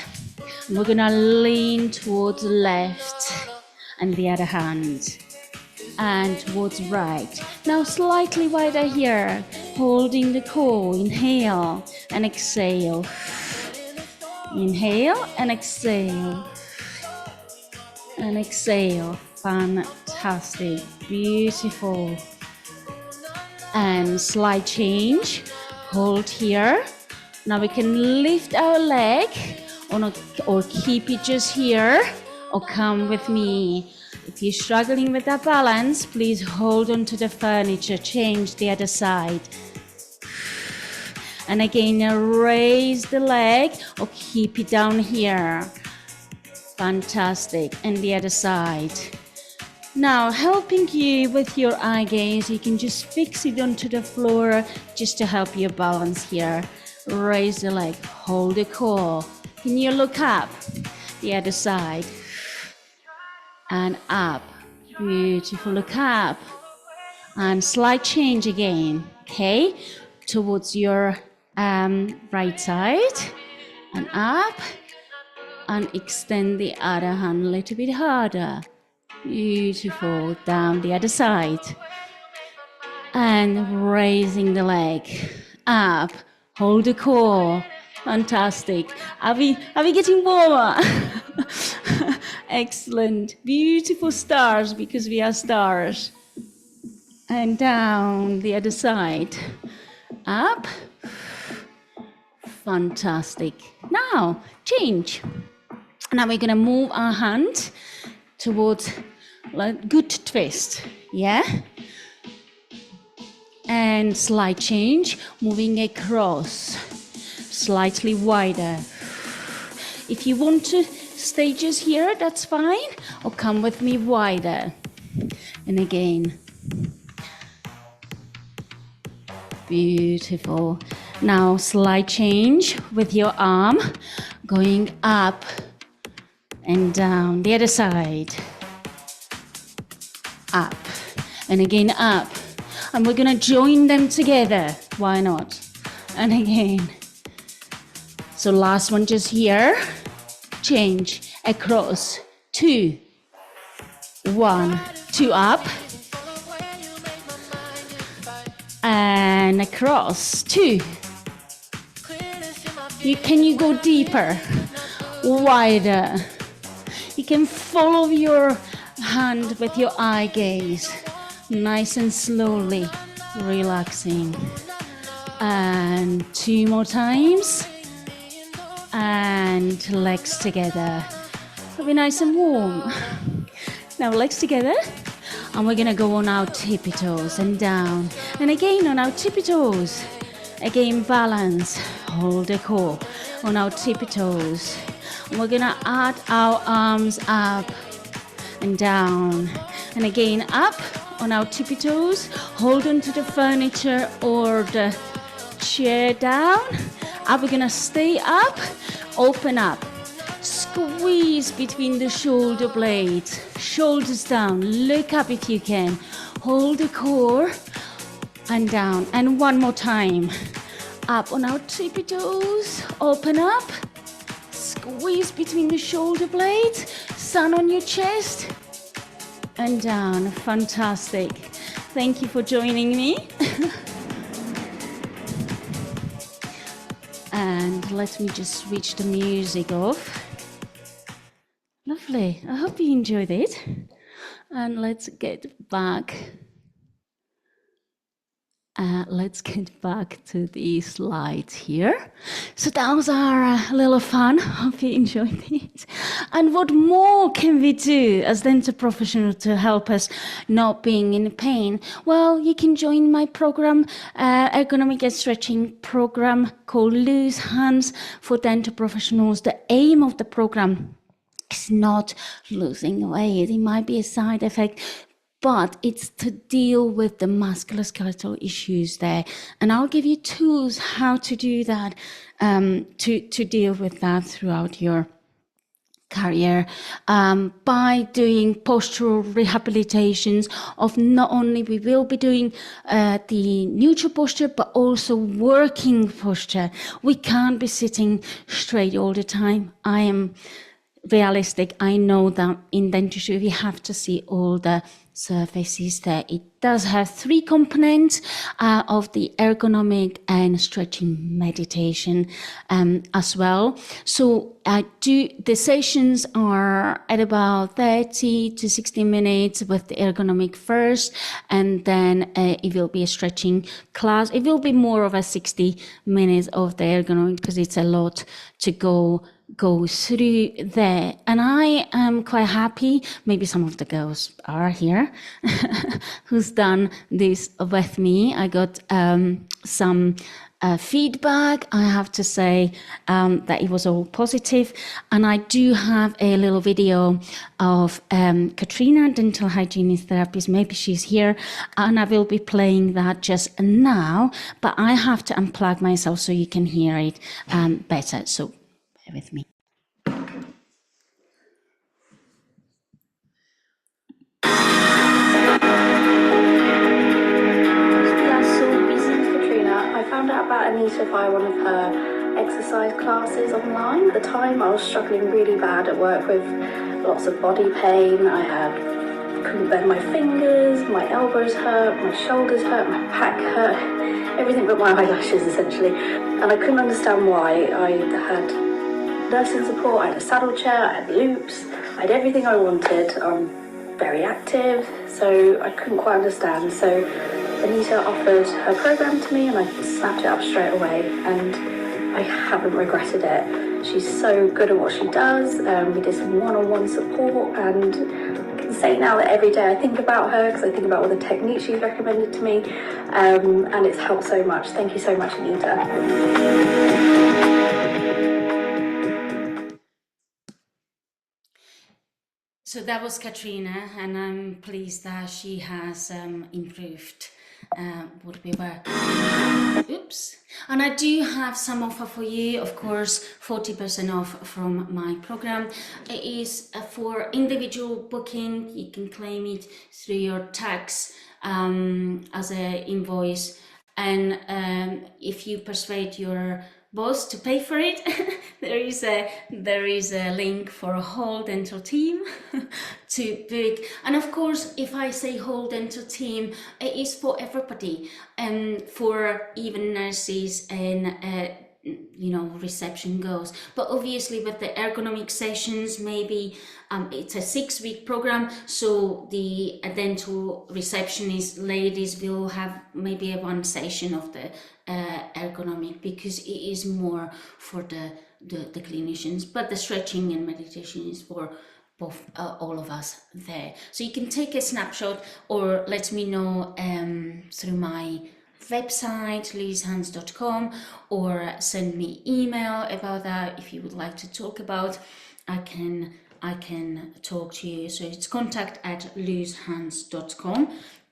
We're gonna lean towards the left and the other hand. And towards right. Now slightly wider here, holding the core. Inhale and exhale. Inhale and exhale. And exhale. Fantastic. Beautiful. And slight change. Hold here. Now we can lift our leg or keep it just here, or come with me. If you're struggling with that balance, please hold on to the furniture. Change the other side. And again, raise the leg or keep it down here. Fantastic. And the other side. Now, helping you with your eye gaze, you can just fix it onto the floor just to help you balance here. Raise the leg, hold the core. Can you look up? The other side. And up. Beautiful. Look up. And slight change again. Okay. Towards your right side. And up. And extend the other hand a little bit harder. Beautiful. Down the other side. And raising the leg. Up. Hold the core. Fantastic. Are we getting warmer? Excellent. Beautiful stars, because we are stars. And down the other side. Up. Fantastic. Now, change. Now we're going to move our hand towards a good twist. Yeah? and slide change, moving across, slightly wider. If you want to stay just here, that's fine, or come with me wider. And again. Beautiful. Now slide change with your arm, going up and down. The other side. Up. And again up. And we're gonna join them together. Why not? And again. So last one just here. Change. Across. 2. 1. 2 up. And across. 2. Can you go deeper? Wider. You can follow your hand with your eye gaze. Nice and slowly. Relaxing. And 2 more times. And legs together. It'll be nice and warm. Now legs together. And we're gonna go on our tippy toes and down. And again on our tippy toes. Again, balance. Hold the core on our tippy toes. And we're gonna add our arms up and down. And again, up on our tippy toes. Hold on to the furniture or the chair down. Up, we're gonna stay up. Open up. Squeeze between the shoulder blades. Shoulders down. Look up if you can. Hold the core and down. And one more time. Up on our tippy toes. Open up. Squeeze between the shoulder blades. Sun on your chest. And down. Fantastic. Thank you for joining me. And let me just switch the music off. Lovely. I hope you enjoyed it. And let's get back. To the slides here. So that was our little fun. Hope you enjoyed it. And what more can we do as dental professionals to help us not being in pain? Well, you can join my program, ergonomic and stretching program called Loose Hands for Dental Professionals. The aim of the program is not losing weight. It might be a side effect, but it's to deal with the musculoskeletal issues there. And I'll give you tools how to do that, to deal with that throughout your career, by doing postural rehabilitations of not only we will be doing the neutral posture, but also working posture. We can't be sitting straight all the time. I am realistic. I know that in dentistry we have to see all the surfaces there. It does have 3 components of the ergonomic and stretching meditation as well. So the sessions are at about 30 to 60 minutes with the ergonomic first, and then it will be a stretching class. It will be more of a 60 minutes of the ergonomic because it's a lot to go through there. And I am quite happy, maybe some of the girls are here, who's done this with me. I got some feedback. I have to say that it was all positive. And I do have a little video of Katrina, dental hygienist therapist. Maybe she's here, and I will be playing that just now, but I have to unplug myself so you can hear it better. So bear with me. I found out about Anita via one of her exercise classes online. At the time, I was struggling really bad at work with lots of body pain. Couldn't bend my fingers, my elbows hurt, my shoulders hurt, my back hurt, everything but my eyelashes essentially. And I couldn't understand why. I had nursing support, I had a saddle chair, I had loops, I had everything I wanted. I'm very active, so I couldn't quite understand. So Anita offered her program to me and I snapped it up straight away, and I haven't regretted it. She's so good at what she does. We did some one-on-one support, and I can say now that every day I think about her because I think about all the techniques she's recommended to me, and it's helped so much. Thank you so much, Anita. So that was Katrina, and I'm pleased that she has improved what we were. Oops. And I do have some offer for you, of course, 40% off from my program. It is for individual booking. You can claim it through your tax as an invoice. And if you persuade your boss to pay for it, there is a link for a whole dental team to book. And of course, if I say whole dental team, it is for everybody, and for even nurses and reception goes. But obviously with the ergonomic sessions, maybe it's a 6-week program, so the dental receptionist ladies will have maybe one session of the ergonomic, because it is more for the clinicians, but the stretching and meditation is for both all of us there. So you can take a snapshot or let me know through my website louisehans.com, or send me email about that if you would like to talk about. I can talk to you. So it's contact@louisehans.com.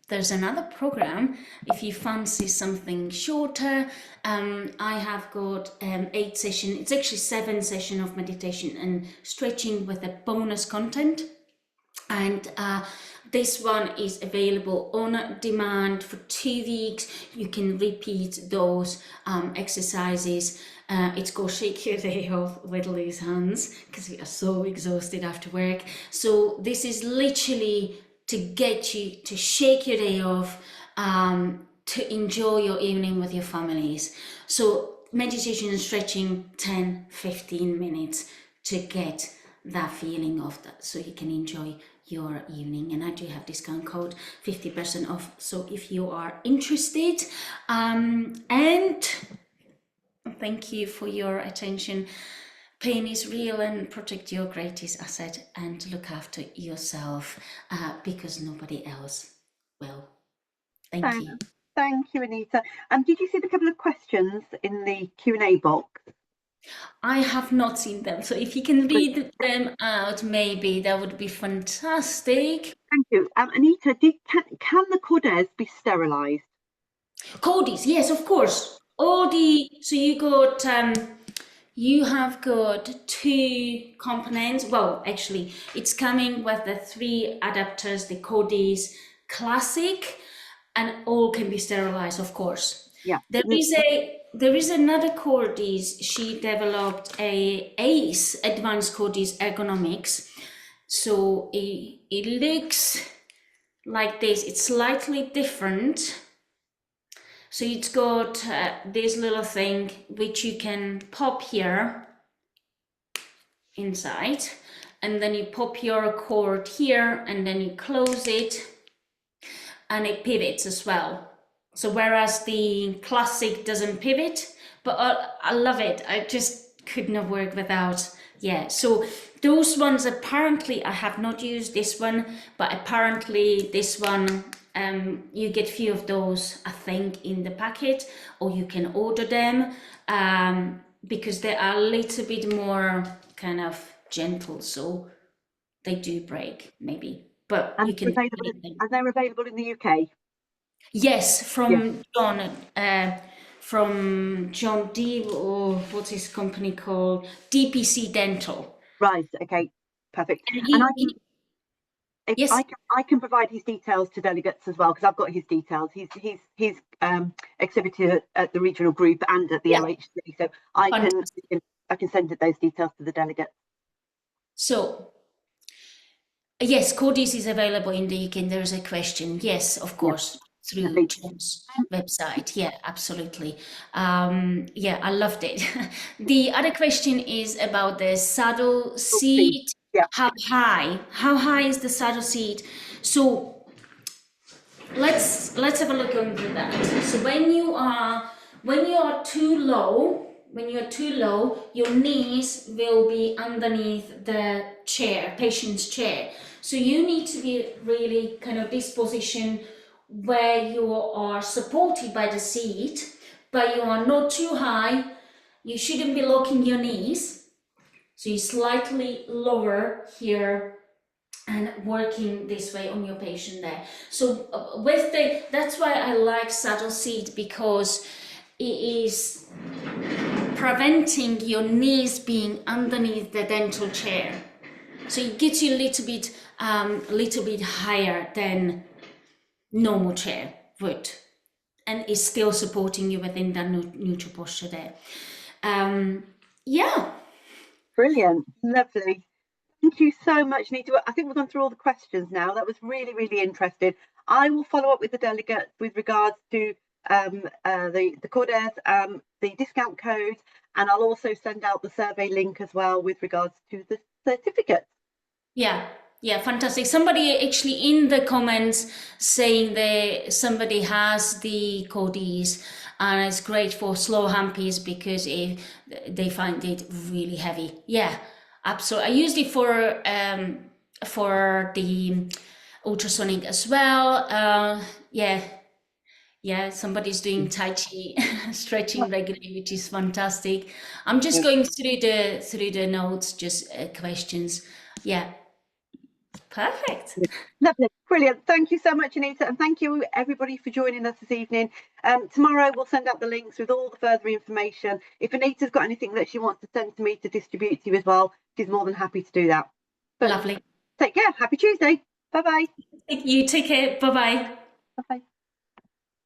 There's another program if you fancy something shorter. I have got 8 sessions. It's actually 7 sessions of meditation and stretching with a bonus content. And this one is available on demand for 2 weeks. You can repeat those exercises. It's called Shake Your Day Off with Louise Hands, because we are so exhausted after work. So this is literally to get you to shake your day off, to enjoy your evening with your families. So meditation and stretching, 10-15 minutes to get that feeling of that, so you can enjoy your evening. And I do have discount code 50% off, so if you are interested. And thank you for your attention. Pain is real, and protect your greatest asset and look after yourself, because nobody else will. Thank you. Thank you, Anita. Did you see the couple of questions in the Q&A box? I have not seen them, so if you can read them out, maybe that would be fantastic. Thank you. Anita, can the cordes be sterilised? Codies, yes, of course. So you have got 2 components. Well, actually, it's coming with the 3 adapters, the Codies Classic, and all can be sterilized, of course. Yeah. There is another Codies. She developed a ACE, Advanced Codies Ergonomics. So it looks like this. It's slightly different. So it's got this little thing which you can pop here inside, and then you pop your cord here, and then you close it, and it pivots as well. So whereas the Classic doesn't pivot, but I love it. I just could not work without. Yeah, so those ones, apparently, I have not used this one, but apparently this one, you get few of those, I think, in the packet, or you can order them, because they are a little bit more kind of gentle, so they do break maybe, but you can. Are they available in the UK? Yes, from John D, or what's his company called? DPC Dental. Right. Okay. Perfect. Yes. I can provide his details to delegates as well, because I've got his details. He's exhibited at the regional group and at the OHC, so I can send those details to the delegates. So yes, Codies is available in the UK. There's a question. Yes, of course. Through John's website. Yeah, absolutely. Yeah, I loved it. The other question is about the saddle seat. Yeah. How high is the saddle seat? So let's have a look into that. So when you are too low, when you're too low, your knees will be underneath the chair, patient's chair. So you need to be really kind of this position where you are supported by the seat, but you are not too high. You shouldn't be locking your knees. So you slightly lower here and working this way on your patient there. So that's why I like saddle seat, because it is preventing your knees being underneath the dental chair. So it gets you a little bit higher than normal chair would, and is still supporting you within that neutral posture there. Yeah. Brilliant, lovely. Thank you so much, Nita. I think we've gone through all the questions now. That was really, really interesting. I will follow up with the delegates with regards to the Cordairs, the discount code, and I'll also send out the survey link as well with regards to the certificate. Yeah, fantastic. Somebody actually in the comments saying somebody has the Cordis, and it's great for slow hampies because they find it really heavy. Yeah, absolutely. I used it for the ultrasonic as well. Yeah, somebody's doing Tai Chi stretching regularly, which is fantastic. I'm just going through the notes, just questions. Yeah. Perfect. Lovely, brilliant. Thank you so much, Anita, and thank you everybody for joining us this evening. Tomorrow we'll send out the links with all the further information. If Anita's got anything that she wants to send to me to distribute to you as well, she's more than happy to do that. But lovely. Take care. Happy Tuesday. Bye-bye. You take care. Bye-bye. Bye-bye.